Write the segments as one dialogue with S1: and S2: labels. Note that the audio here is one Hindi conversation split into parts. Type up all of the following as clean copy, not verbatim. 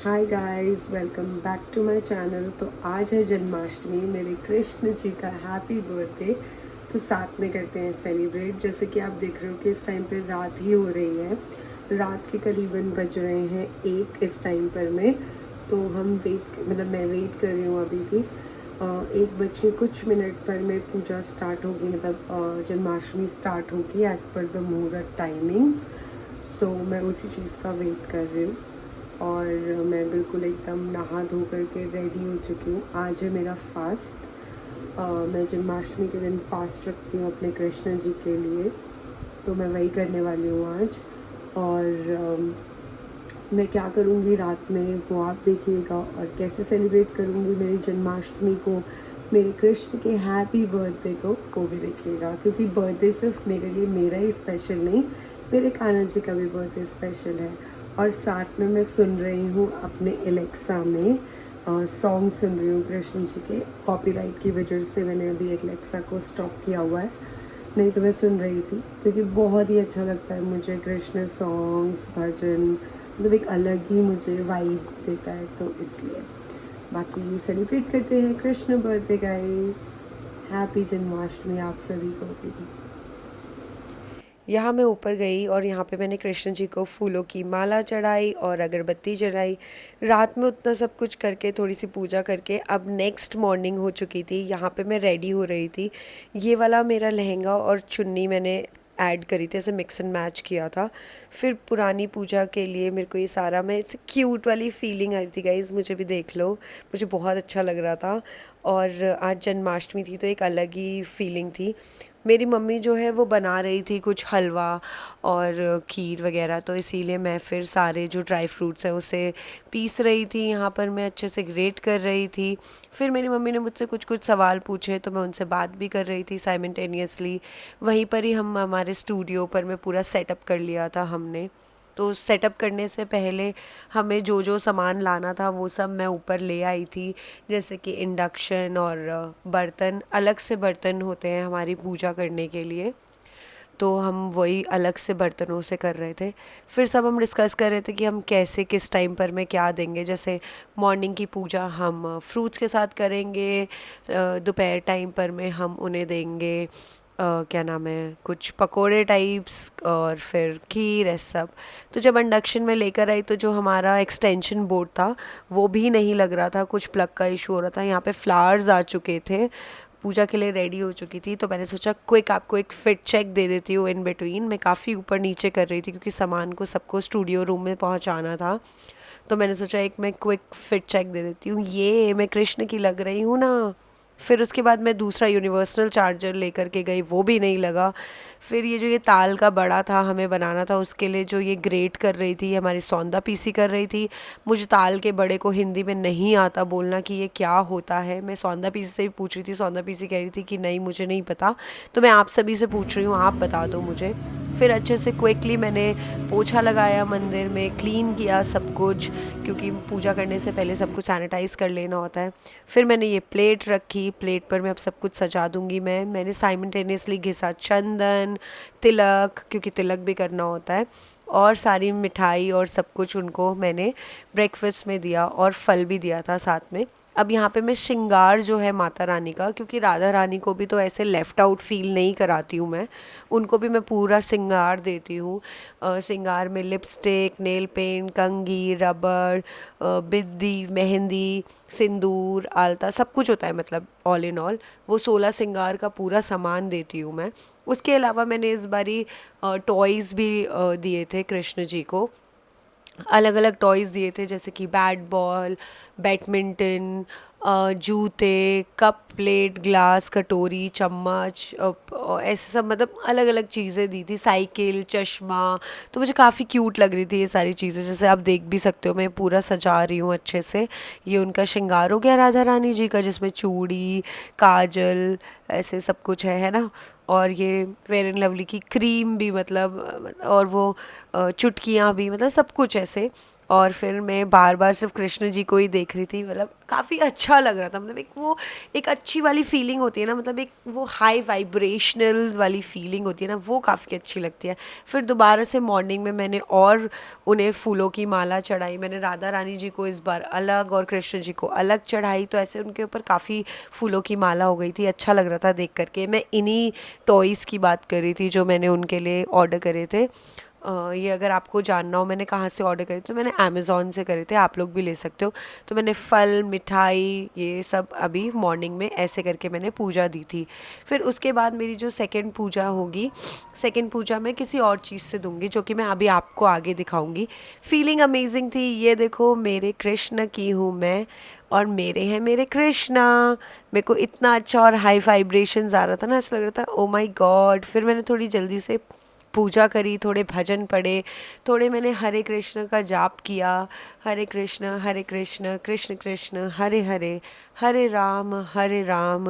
S1: Hi guys, welcome back to my channel. तो आज है जन्माष्टमी, मेरे कृष्ण जी का हैप्पी बर्थडे। तो साथ में करते हैं सेलिब्रेट। जैसे कि आप देख रहे हो कि इस टाइम पे रात ही हो रही है। रात के करीबन बज रहे हैं 1 इस टाइम पर में। तो हम मैं वेट कर रही हूँ अभी भी। 1 बज के कुछ मिनट पर में पूजा स्टार्ट होगी, जन्माष्टमी स्टार्ट होगी एज़ पर द मुहूर्त टाइमिंग्स। सो मैं उसी चीज़ का वेट कर रही हूँ। और मैं बिल्कुल एकदम नहा धो करके रेडी हो चुकी हूँ। आज है मेरा फास्ट। मैं जन्माष्टमी के दिन फास्ट रखती हूँ अपने कृष्ण जी के लिए। तो मैं वही करने वाली हूँ आज। और मैं क्या करूँगी रात में वो आप देखिएगा, और कैसे सेलिब्रेट करूँगी मेरी जन्माष्टमी को, मेरे कृष्ण के हैप्पी बर्थडे को, वो भी देखिएगा। क्योंकि बर्थडे सिर्फ मेरे लिए मेरा ही स्पेशल नहीं, मेरे कान्हा जी का भी बर्थडे स्पेशल है। और साथ में मैं सुन रही हूँ अपने एलेक्सा में सॉन्ग सुन रही हूँ कृष्ण जी के। कॉपीराइट की वजह से मैंने अभी एलेक्सा को स्टॉप किया हुआ है, नहीं तो मैं सुन रही थी। क्योंकि बहुत ही अच्छा लगता है मुझे कृष्ण सॉन्ग्स, भजन, मतलब एक अलग ही मुझे वाइब देता है, तो इसलिए। बाकी सेलिब्रेट करते हैं Krishna birthday guys. Happy Janmashtami आप सभी को भी। यहाँ मैं ऊपर गई और यहाँ पे मैंने कृष्ण जी को फूलों की माला चढ़ाई और अगरबत्ती जलाई। रात में उतना सब कुछ करके, थोड़ी सी पूजा करके, अब नेक्स्ट मॉर्निंग हो चुकी थी। यहाँ पे मैं रेडी हो रही थी। ये वाला मेरा लहंगा और चुन्नी मैंने ऐड करी थी, ऐसे मिक्स एंड मैच किया था। फिर पुरानी पूजा के लिए मेरे को ये सारा, मैं ऐसे क्यूट वाली फीलिंग आ रही थी गाइज, मुझे भी देख लो, मुझे बहुत अच्छा लग रहा था। और आज जन्माष्टमी थी तो एक अलग ही फीलिंग थी। मेरी मम्मी जो है वो बना रही थी कुछ हलवा और खीर वगैरह, तो इसीलिए मैं फिर सारे जो ड्राई फ्रूट्स हैं उसे पीस रही थी। यहाँ पर मैं अच्छे से ग्रेट कर रही थी। फिर मेरी मम्मी ने मुझसे कुछ कुछ सवाल पूछे तो मैं उनसे बात भी कर रही थी साइमल्टेनियसली। वहीं पर ही हम हमारे स्टूडियो पर में पूरा सेटअप कर लिया था हमने। तो सेटअप करने से पहले हमें जो जो सामान लाना था वो सब मैं ऊपर ले आई थी। जैसे कि इंडक्शन और बर्तन, अलग से बर्तन होते हैं हमारी पूजा करने के लिए, तो हम वही अलग से बर्तनों से कर रहे थे। फिर सब हम डिस्कस कर रहे थे कि हम कैसे, किस टाइम पर में क्या देंगे। जैसे मॉर्निंग की पूजा हम फ्रूट्स के साथ करेंगे, दोपहर टाइम पर में हम उन्हें देंगे क्या नाम है, कुछ पकोड़े टाइप्स और फिर खीर, ऐसा सब। तो जब इंडक्शन में लेकर आई तो जो हमारा एक्सटेंशन बोर्ड था वो भी नहीं लग रहा था, कुछ प्लग का इशू हो रहा था। यहाँ पे फ्लावर्स आ चुके थे, पूजा के लिए रेडी हो चुकी थी। तो मैंने सोचा क्विक आपको एक फिट चेक दे देती हूँ इन बिटवीन। मैं काफ़ी ऊपर नीचे कर रही थी क्योंकि सामान को सबको स्टूडियो रूम में पहुँचाना था। तो मैंने सोचा एक मैं क्विक फिट चेक दे देती हूँ, ये मैं कृष्ण की लग रही हूँ ना। फिर उसके बाद मैं दूसरा यूनिवर्सल चार्जर लेकर के गई, वो भी नहीं लगा। फिर ये जो ये ताल का बड़ा था हमें बनाना था, उसके लिए जो ये ग्रेट कर रही थी हमारी सौंदा पीसी कर रही थी। मुझे ताल के बड़े को हिंदी में नहीं आता बोलना कि ये क्या होता है। मैं सौंदा पीसी से भी पूछ रही थी, सौंदा पीसी कह रही थी कि नहीं मुझे नहीं पता। तो मैं आप सभी से पूछ रही हूँ, आप बता दो मुझे। फिर अच्छे से क्विकली मैंने पोछा लगाया, मंदिर में क्लीन किया सब कुछ, क्योंकि पूजा करने से पहले सब कुछ सैनिटाइज़ कर लेना होता है। फिर मैंने ये प्लेट रखी, प्लेट पर मैं अब सब कुछ सजा दूंगी। मैंने साइमल्टेनियसली घिसा चंदन, तिलक, क्योंकि तिलक भी करना होता है, और सारी मिठाई और सब कुछ उनको मैंने ब्रेकफास्ट में दिया, और फल भी दिया था साथ में। अब यहाँ पे मैं श्रृंगार जो है माता रानी का, क्योंकि राधा रानी को भी तो ऐसे लेफ़्ट आउट फील नहीं कराती हूँ मैं, उनको भी मैं पूरा श्रृंगार देती हूँ। श्रृंगार में लिपस्टिक, नेल पेंट, कंघी, रबड़, बिंदी, मेहंदी, सिंदूर, आलता, सब कुछ होता है, मतलब ऑल इन ऑल वो 16 श्रृंगार का पूरा सामान देती हूँ मैं। उसके अलावा मैंने इस बारी टॉयज़ भी दिए थे कृष्ण जी को। अलग अलग टॉयज़ दिए थे, जैसे कि बैट बॉल, बैडमिंटन, जूते, कप, प्लेट, ग्लास, कटोरी, चम्मच, ऐसे सब, मतलब अलग अलग चीज़ें दी थी, साइकिल, चश्मा। तो मुझे काफ़ी क्यूट लग रही थी ये सारी चीज़ें। जैसे आप देख भी सकते हो मैं पूरा सजा रही हूँ अच्छे से। ये उनका श्रृंगार हो गया राधा रानी जी का, जिसमें चूड़ी, काजल, ऐसे सब कुछ है ना। और ये फेयर एंड लवली की क्रीम भी, मतलब और वो चुटकियाँ भी, मतलब सब कुछ ऐसे। और फिर मैं बार बार सिर्फ कृष्ण जी को ही देख रही थी। मतलब काफ़ी अच्छा लग रहा था। मतलब एक वो एक अच्छी वाली फीलिंग होती है ना, मतलब एक वो हाई वाइब्रेशनल वाली फीलिंग होती है ना, वो काफ़ी अच्छी लगती है। फिर दोबारा से मॉर्निंग में मैंने और उन्हें फूलों की माला चढ़ाई। मैंने राधा रानी जी को इस बार अलग और कृष्ण जी को अलग चढ़ाई, तो ऐसे उनके ऊपर काफ़ी फूलों की माला हो गई थी। अच्छा लग रहा था देख करके। मैं इन्हीं टॉयज़ की बात कर रही थी जो मैंने उनके लिए ऑर्डर करे थे। ये अगर आपको जानना हो मैंने कहाँ से ऑर्डर करे, तो मैंने अमेज़ोन से करे थे, आप लोग भी ले सकते हो। तो मैंने फल मिठाई ये सब अभी मॉर्निंग में ऐसे करके मैंने पूजा दी थी। फिर उसके बाद मेरी जो सेकंड पूजा होगी, सेकंड पूजा मैं किसी और चीज़ से दूंगी, जो कि मैं अभी आपको आगे दिखाऊंगी। फीलिंग अमेजिंग थी। ये देखो, मेरे कृष्ण की हूँ मैं और मेरे हैं मेरे कृष्णा। मेरे को इतना अच्छा और हाई वाइब्रेशंस आ रहा था ना, ऐसा लग रहा था ओ माय गॉड। फिर मैंने थोड़ी जल्दी से पूजा करी, थोड़े भजन पढ़े, थोड़े मैंने हरे कृष्ण का जाप किया। हरे कृष्ण कृष्ण कृष्ण हरे हरे, हरे राम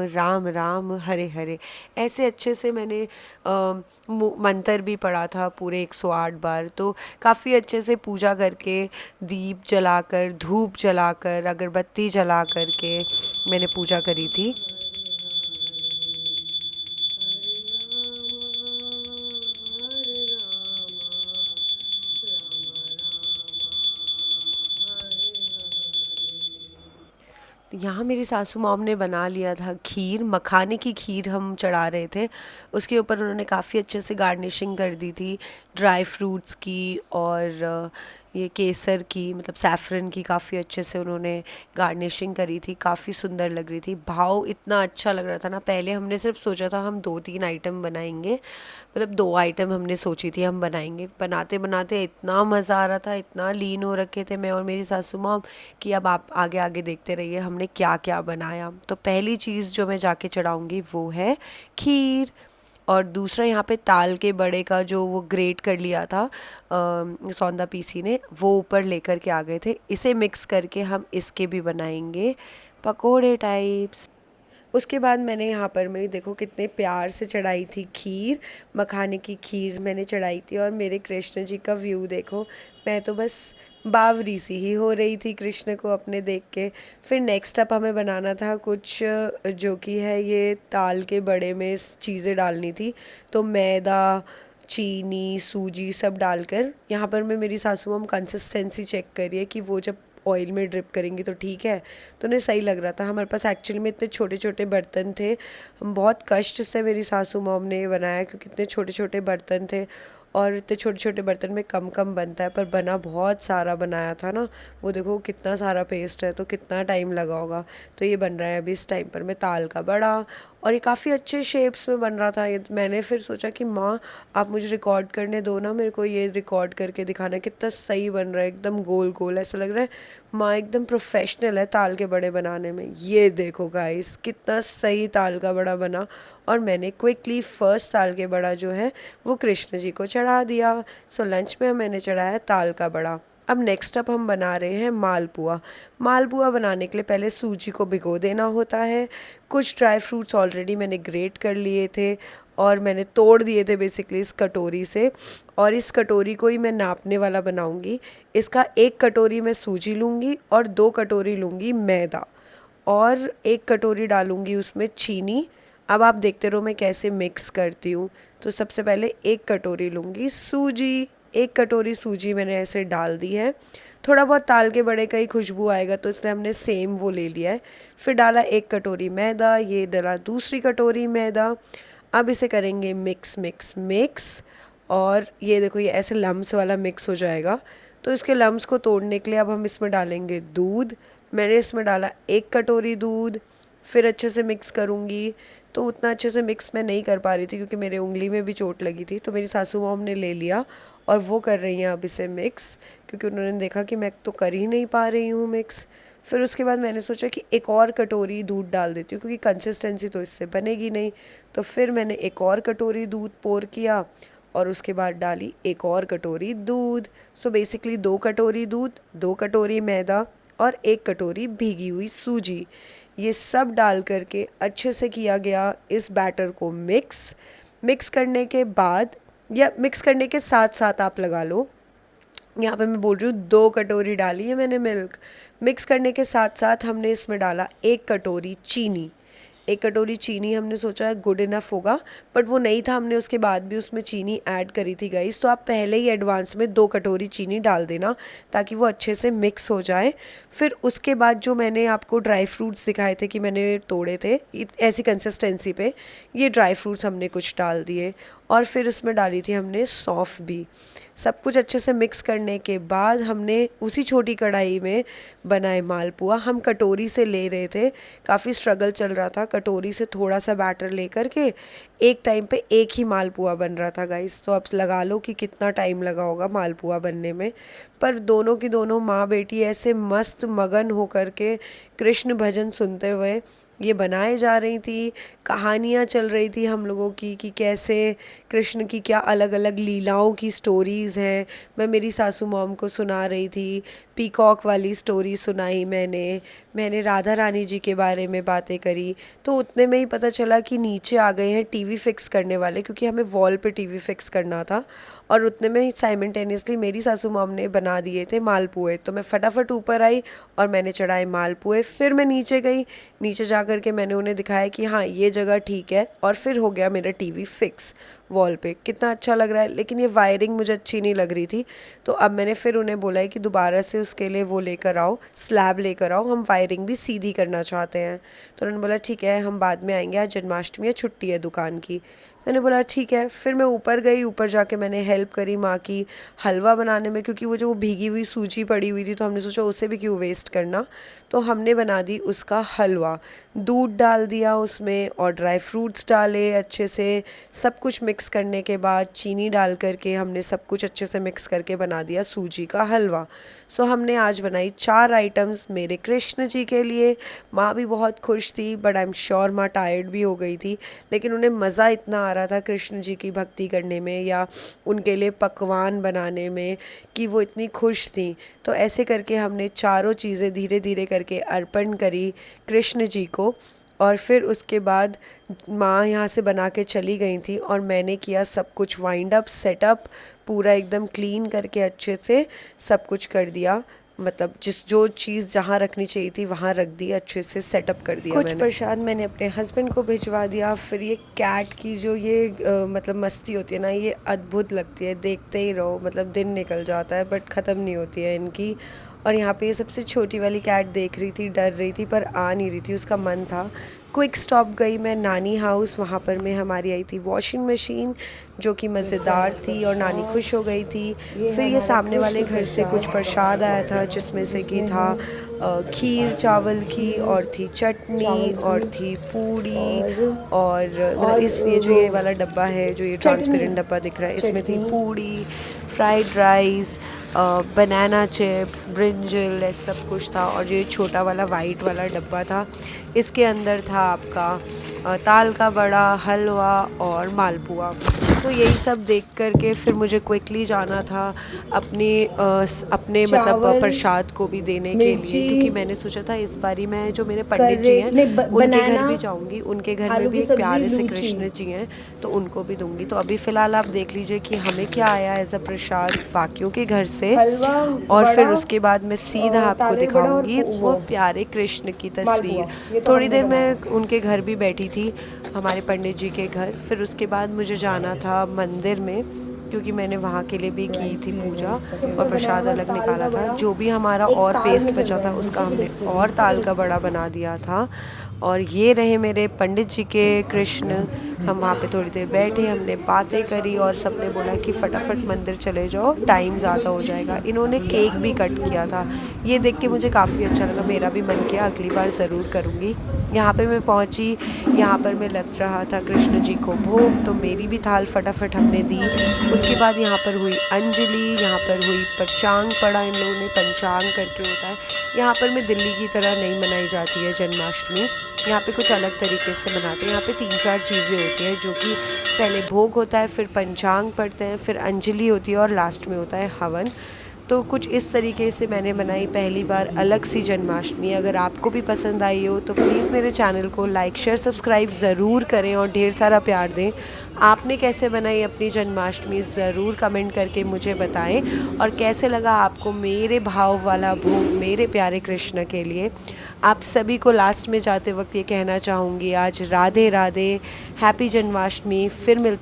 S1: राम राम हरे हरे। ऐसे अच्छे से मैंने मंत्र भी पढ़ा था पूरे 108 बार। तो काफ़ी अच्छे से पूजा करके, दीप जलाकर, धूप जलाकर, अगरबत्ती जला करके मैंने पूजा करी थी। यहाँ मेरी सासू मॉम ने बना लिया था खीर, मखाने की खीर हम चढ़ा रहे थे। उसके ऊपर उन्होंने काफ़ी अच्छे से गार्निशिंग कर दी थी, ड्राई फ्रूट्स की और ये केसर की, मतलब सैफरन की काफ़ी अच्छे से उन्होंने गार्निशिंग करी थी। काफ़ी सुंदर लग रही थी, भाव इतना अच्छा लग रहा था ना। पहले हमने सिर्फ सोचा था हम 2-3 आइटम बनाएंगे, मतलब 2 आइटम हमने सोची थी हम बनाएंगे। बनाते बनाते इतना मज़ा आ रहा था, इतना लीन हो रखे थे मैं और मेरी सासू माँ कि अब आप आगे आगे देखते रहिए हमने क्या क्या बनाया। तो पहली चीज़ जो मैं जाके चढ़ाऊँगी वो है खीर। और दूसरा यहाँ पे ताल के बड़े का जो वो ग्रेट कर लिया था सौंदा पीसी ने, वो ऊपर लेकर के आ गए थे। इसे मिक्स करके हम इसके भी बनाएंगे पकोड़े टाइप्स। उसके बाद मैंने यहाँ पर मैं देखो कितने प्यार से चढ़ाई थी खीर, मखाने की खीर मैंने चढ़ाई थी। और मेरे कृष्ण जी का व्यू देखो, मैं तो बस बावरी सी ही हो रही थी कृष्ण को अपने देख के। फिर नेक्स्ट अप हमें बनाना था कुछ जो कि है ये ताल के बड़े में चीज़ें डालनी थी। तो मैदा, चीनी, सूजी सब डालकर, यहाँ पर मैं मेरी सासू माँ कंसिस्टेंसी चेक करिए कि वो जब ऑयल में ड्रिप करेंगी तो ठीक है। तो उन्हें सही लग रहा था। हमारे पास एक्चुअली में इतने छोटे छोटे बर्तन थे, हम बहुत कष्ट से मेरी सासू मॉम ने ये बनाया, क्योंकि इतने छोटे छोटे बर्तन थे और इतने छोटे छोटे बर्तन में कम कम बनता है, पर बना बहुत सारा बनाया था ना। वो देखो कितना सारा पेस्ट है, तो कितना टाइम लगा होगा। तो ये बन रहा है अभी इस टाइम पर मैं ताल का बड़ा, और ये काफ़ी अच्छे शेप्स में बन रहा था। ये मैंने फिर सोचा कि माँ आप मुझे रिकॉर्ड करने दो ना, मेरे को ये रिकॉर्ड करके दिखाना कितना सही बन रहा है, एकदम गोल गोल ऐसा लग रहा है। माँ एकदम प्रोफेशनल है ताल के बड़े बनाने में। ये देखो गाइस कितना सही ताल का बड़ा बना। और मैंने क्विकली फर्स्ट ताल के बड़ा जो है वो कृष्ण जी को चढ़ा दिया। सो लंच में मैंने चढ़ाया ताल का बड़ा। अब नेक्स्ट अप हम बना रहे हैं मालपुआ। मालपुआ बनाने के लिए पहले सूजी को भिगो देना होता है। कुछ ड्राई फ्रूट्स ऑलरेडी मैंने ग्रेट कर लिए थे और मैंने तोड़ दिए थे बेसिकली इस कटोरी से। और इस कटोरी को ही मैं नापने वाला बनाऊंगी। इसका 1 कटोरी मैं सूजी लूँगी और 2 कटोरी लूँगी मैदा और 1 कटोरी डालूँगी उसमें चीनी। अब आप देखते रहो मैं कैसे मिक्स करती हूँ। तो सबसे पहले 1 कटोरी लूँगी सूजी, 1 कटोरी सूजी मैंने ऐसे डाल दी है। थोड़ा बहुत ताल के बड़े का ही खुशबू आएगा तो इसलिए हमने सेम वो ले लिया है। फिर डाला 1 कटोरी मैदा, ये डाला दूसरी कटोरी मैदा। अब इसे करेंगे मिक्स मिक्स मिक्स। और ये देखो ये ऐसे लम्स वाला मिक्स हो जाएगा। तो इसके लम्स को तोड़ने के लिए अब हम इसमें डालेंगे दूध। मैंने इसमें डाला 1 कटोरी दूध। फिर अच्छे से मिक्स करूँगी। तो उतना अच्छे से मिक्स मैं नहीं कर पा रही थी क्योंकि मेरे उंगली में भी चोट लगी थी, तो मेरी सासू मॉम ने ले लिया और वो कर रही हैं अब इसे मिक्स, क्योंकि उन्होंने देखा कि मैं तो कर ही नहीं पा रही हूँ मिक्स। फिर उसके बाद मैंने सोचा कि एक और कटोरी दूध डाल देती हूँ क्योंकि कंसिस्टेंसी तो इससे बनेगी नहीं। तो फिर मैंने एक और कटोरी दूध पोर किया और उसके बाद डाली एक और कटोरी दूध। सो बेसिकली 2 कटोरी दूध, 2 कटोरी मैदा और 1 कटोरी भीगी हुई सूजी, ये सब डाल करके अच्छे से किया गया इस बैटर को मिक्स। मिक्स करने के बाद या मिक्स करने के साथ साथ आप लगा लो, यहाँ पे मैं बोल रही हूँ 2 कटोरी डाली है मैंने मिल्क। मिक्स करने के साथ साथ हमने इसमें डाला 1 कटोरी चीनी। 1 कटोरी चीनी हमने सोचा है गुड इनफ होगा, बट वो नहीं था, हमने उसके बाद भी उसमें चीनी ऐड करी थी गाइस। तो आप पहले ही एडवांस में 2 कटोरी चीनी डाल देना ताकि वो अच्छे से मिक्स हो जाए। फिर उसके बाद जो मैंने आपको ड्राई फ्रूट्स दिखाए थे कि मैंने तोड़े थे ऐसी कंसिस्टेंसी पे, ये ड्राई फ्रूट्स हमने कुछ डाल दिए और फिर उसमें डाली थी हमने सौंफ भी। सब कुछ अच्छे से मिक्स करने के बाद हमने उसी छोटी कढ़ाई में बनाए मालपुआ। हम कटोरी से ले रहे थे, काफ़ी स्ट्रगल चल रहा था, कटोरी से थोड़ा सा बैटर लेकर के एक टाइम पे एक ही मालपुआ बन रहा था गाइस। तो अब लगा लो कि कितना टाइम लगा होगा मालपुआ बनने में। पर दोनों की दोनों माँ बेटी ऐसे मस्त मगन होकर के कृष्ण भजन सुनते हुए ये बनाए जा रही थी। कहानियाँ चल रही थी हम लोगों की कि कैसे कृष्ण की क्या अलग अलग लीलाओं की स्टोरीज़ हैं। मैं मेरी सासू मॉम को सुना रही थी, पीकॉक वाली स्टोरी सुनाई मैंने राधा रानी जी के बारे में बातें करी। तो उतने में ही पता चला कि नीचे आ गए हैं टीवी फिक्स करने वाले, क्योंकि हमें वॉल पे टीवी फिक्स करना था। और उतने में ही साइमल्टेनियसली मेरी सासू मॉम ने बना दिए थे मालपुए। तो मैं फटाफट ऊपर आई और मैंने चढ़ाए मालपुए। फिर मैं नीचे गई, नीचे जा कर के मैंने उन्हें दिखाया कि हाँ ये जगह ठीक है, और फिर हो गया मेरा टीवी फिक्स वॉल पे। कितना अच्छा लग रहा है, लेकिन ये वायरिंग मुझे अच्छी नहीं लग रही थी। तो अब मैंने फिर उन्हें बोला है कि दोबारा से उसके लिए वो लेकर आओ, स्लैब लेकर आओ, हम वायरिंग भी सीधी करना चाहते हैं। तो उन्होंने बोला ठीक है हम बाद में आएंगे, आज जन्माष्टमी है, छुट्टी है दुकान की। मैंने बोला ठीक है। फिर मैं ऊपर गई, ऊपर जाके मैंने हेल्प करी माँ की हलवा बनाने में, क्योंकि वो जो भीगी हुई सूजी पड़ी हुई थी तो हमने सोचा उसे भी क्यों वेस्ट करना। तो हमने बना दी उसका हलवा, दूध डाल दिया उसमें और ड्राई फ्रूट्स डाले अच्छे से। सब कुछ मिक्स करने के बाद चीनी डाल करके हमने सब कुछ अच्छे से मिक्स करके बना दिया सूजी का हलवा। सो हमने आज बनाई 4 आइटम्स मेरे कृष्ण जी के लिए। माँ भी बहुत खुश थी, बट आई एम श्योर माँ टायर्ड भी हो गई थी, लेकिन उन्हें मज़ा इतना आ रहा था कृष्ण जी की भक्ति करने में या उनके लिए पकवान बनाने में कि वो इतनी खुश थी। तो ऐसे करके हमने चारों चीज़ें धीरे धीरे करके अर्पण करी कृष्ण जी को। और फिर उसके बाद माँ यहाँ से बना के चली गई थी और मैंने किया सब कुछ वाइंड अप सेटअप, पूरा एकदम क्लीन करके अच्छे से सब कुछ कर दिया। मतलब जिस जो चीज़ जहाँ रखनी चाहिए थी वहाँ रख दी, अच्छे से सेटअप कर दिया। कुछ प्रसाद मैंने अपने हस्बैंड को भिजवा दिया। फिर ये कैट की जो ये मतलब मस्ती होती है ना, ये अद्भुत लगती है, देखते ही रहो, मतलब दिन निकल जाता है बट ख़त्म नहीं होती है इनकी। और यहाँ पे ये सबसे छोटी वाली कैट देख रही थी, डर रही थी पर आ नहीं रही थी, उसका मन था। क्विक स्टॉप गई मैं नानी हाउस, वहाँ पर में हमारी आई थी वॉशिंग मशीन जो कि मज़ेदार थी और नानी खुश हो गई थी। फिर ये सामने वाले घर से कुछ प्रसाद आया था जिसमें से कि था खीर चावल की, और थी चटनी, और थी पूड़ी, और मतलब ये जो ये वाला डब्बा है, जो ये ट्रांसपेरेंट डब्बा दिख रहा है, इसमें थी puri, fried rice, banana chips, brinjal, ऐसा सब कुछ था। और ये छोटा वाला वाइट वाला डब्बा था, इसके अंदर था आपका ताल का बड़ा, हलवा और मालपुआ। तो यही सब देख कर के फिर मुझे क्विकली जाना था अपने मतलब प्रसाद को भी देने के लिए, क्योंकि मैंने सोचा था इस बारी मैं जो मेरे पंडित जी हैं उनके घर भी जाऊंगी, उनके घर में भी एक प्यारे से कृष्ण जी हैं तो उनको भी दूंगी। तो अभी फ़िलहाल आप देख लीजिए कि हमें क्या आया एज अ प्रसाद बाकियों के घर से, और फिर उसके बाद मैं सीधा आपको दिखाऊंगी वो प्यारे कृष्ण की तस्वीर। थोड़ी देर मैं उनके घर भी बैठी थी, हमारे पंडित जी के घर। फिर उसके बाद मुझे जाना था मंदिर में, क्योंकि मैंने वहाँ के लिए भी की थी पूजा और प्रसाद अलग निकाला था। जो भी हमारा और पेस्ट बचा था उसका हमने और ताल का बड़ा बना दिया था। और ये रहे मेरे पंडित जी के कृष्ण। हम वहाँ पे थोड़ी देर बैठे, हमने बातें करी और सबने बोला कि फटाफट मंदिर चले जाओ, टाइम ज़्यादा हो जाएगा। इन्होंने केक भी कट किया था, ये देख के मुझे काफ़ी अच्छा लगा, मेरा भी मन किया अगली बार ज़रूर करूँगी। यहाँ पे मैं पहुँची, यहाँ पर मैं लग रहा था कृष्ण जी को भोग, तो मेरी भी थाल फटाफट हमने दी। उसके बाद यहाँ पर हुई अंजलि, यहाँ पर हुई पंचांग पढ़ा, इन लोगों ने पंचांग करके होता है। यहाँ पर मैं दिल्ली की तरह नहीं मनाई जाती है जन्माष्टमी, यहाँ पे कुछ अलग तरीके से मनाते हैं। यहाँ पे 3-4 चीज़ें होती हैं, जो कि पहले भोग होता है, फिर पंचांग पढ़ते हैं, फिर अंजलि होती है और लास्ट में होता है हवन। तो कुछ इस तरीके से मैंने बनाई पहली बार अलग सी जन्माष्टमी। अगर आपको भी पसंद आई हो तो प्लीज़ मेरे चैनल को लाइक शेयर सब्सक्राइब ज़रूर करें और ढेर सारा प्यार दें। आपने कैसे बनाई अपनी जन्माष्टमी ज़रूर कमेंट करके मुझे बताएं, और कैसे लगा आपको मेरे भाव वाला भोग मेरे प्यारे कृष्ण के लिए। आप सभी को लास्ट में जाते वक्त ये कहना चाहूँगी आज राधे राधे, हैप्पी जन्माष्टमी। फिर मिलते